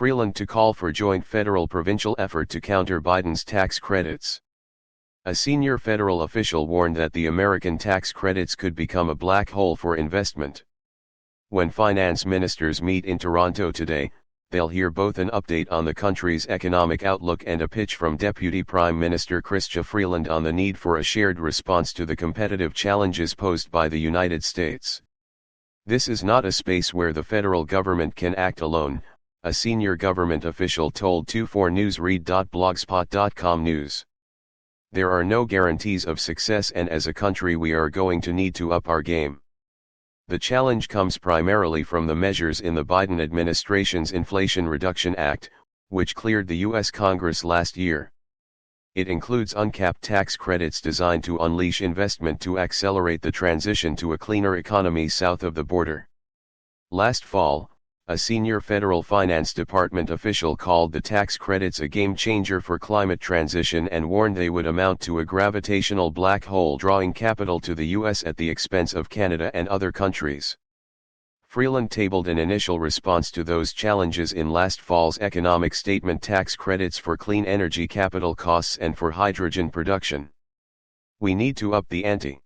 Freeland to call for joint federal-provincial effort to counter Biden's tax credits. A senior federal official warned that the American tax credits could become a black hole for investment. When finance ministers meet in Toronto today, they'll hear both an update on the country's economic outlook and a pitch from Deputy Prime Minister Chrystia Freeland on the need for a shared response to the competitive challenges posed by the United States. This is not a space where the federal government can act alone, a senior government official told 24newsread.blogspot.com news. There are no guarantees of success, and as a country we are going to need to up our game. The challenge comes primarily from the measures in the Biden administration's Inflation Reduction Act, which cleared the U.S. Congress last year. It includes uncapped tax credits designed to unleash investment to accelerate the transition to a cleaner economy south of the border. Last fall, a senior federal finance department official called the tax credits a game changer for climate transition and warned they would amount to a gravitational black hole drawing capital to the U.S. at the expense of Canada and other countries. Freeland tabled an initial response to those challenges in last fall's economic statement: tax credits for clean energy capital costs and for hydrogen production. We need to up the ante.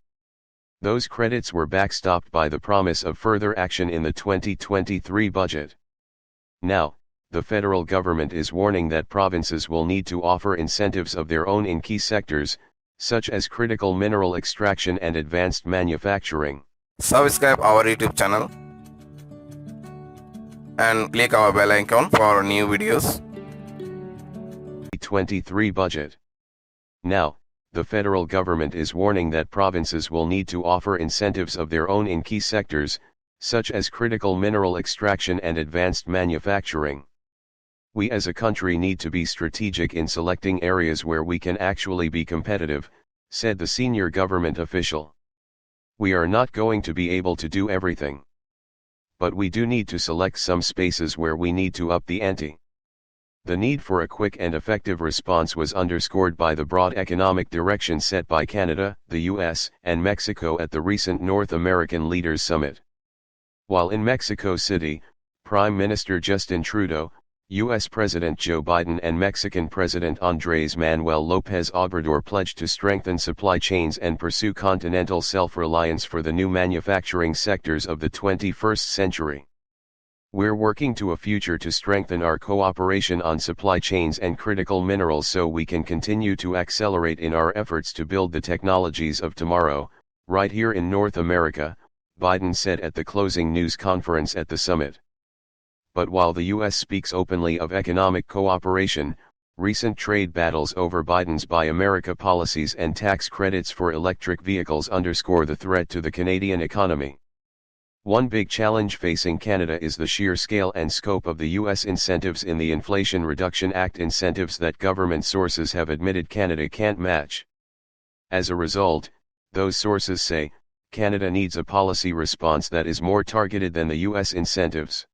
Those credits were backstopped by the promise of further action in the 2023 budget. Now, the federal government is warning that provinces will need to offer incentives of their own in key sectors, such as critical mineral extraction and advanced manufacturing. Subscribe our YouTube channel and click our bell icon for new videos. 2023 budget. Now, the federal government is warning that provinces will need to offer incentives of their own in key sectors, such as critical mineral extraction and advanced manufacturing. We as a country need to be strategic in selecting areas where we can actually be competitive, said the senior government official. We are not going to be able to do everything. But we do need to select some spaces where we need to up the ante. The need for a quick and effective response was underscored by the broad economic direction set by Canada, the US, and Mexico at the recent North American Leaders Summit. While in Mexico City, Prime Minister Justin Trudeau, US President Joe Biden and Mexican President Andrés Manuel López Obrador pledged to strengthen supply chains and pursue continental self-reliance for the new manufacturing sectors of the 21st century. We're working to a future to strengthen our cooperation on supply chains and critical minerals so we can continue to accelerate in our efforts to build the technologies of tomorrow, right here in North America, Biden said at the closing news conference at the summit. But while the U.S. speaks openly of economic cooperation, recent trade battles over Biden's Buy America policies and tax credits for electric vehicles underscore the threat to the Canadian economy. One big challenge facing Canada is the sheer scale and scope of the U.S. incentives in the Inflation Reduction Act, incentives that government sources have admitted Canada can't match. As a result, those sources say, Canada needs a policy response that is more targeted than the U.S. incentives.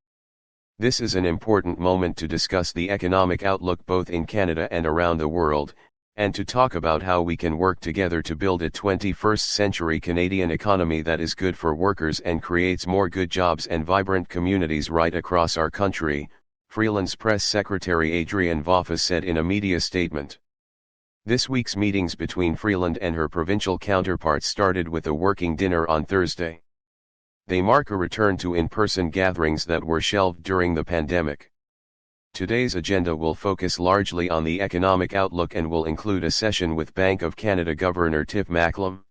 This is an important moment to discuss the economic outlook both in Canada and around the world, and to talk about how we can work together to build a 21st century Canadian economy that is good for workers and creates more good jobs and vibrant communities right across our country, Freeland's press secretary Adrian Vaffa said in a media statement. This week's meetings between Freeland and her provincial counterparts started with a working dinner on Thursday. They mark a return to in-person gatherings that were shelved during the pandemic. Today's agenda will focus largely on the economic outlook and will include a session with Bank of Canada Governor Tiff Macklem.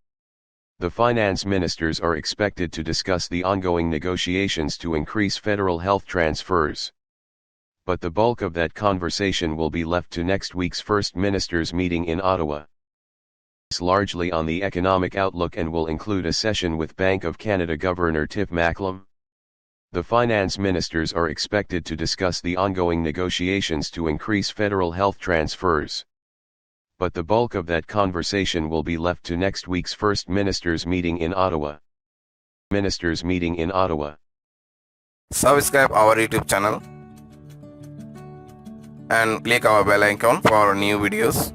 The finance ministers are expected to discuss the ongoing negotiations to increase federal health transfers. But the bulk of that conversation will be left to next week's First Ministers' meeting in Ottawa. It's largely on the economic outlook and will include a session with Bank of Canada Governor Tiff Macklem. The finance ministers are expected to discuss the ongoing negotiations to increase federal health transfers. But the bulk of that conversation will be left to next week's First Ministers' meeting in Ottawa. Ministers' meeting in Ottawa. Subscribe our YouTube channel and click our bell icon for new videos.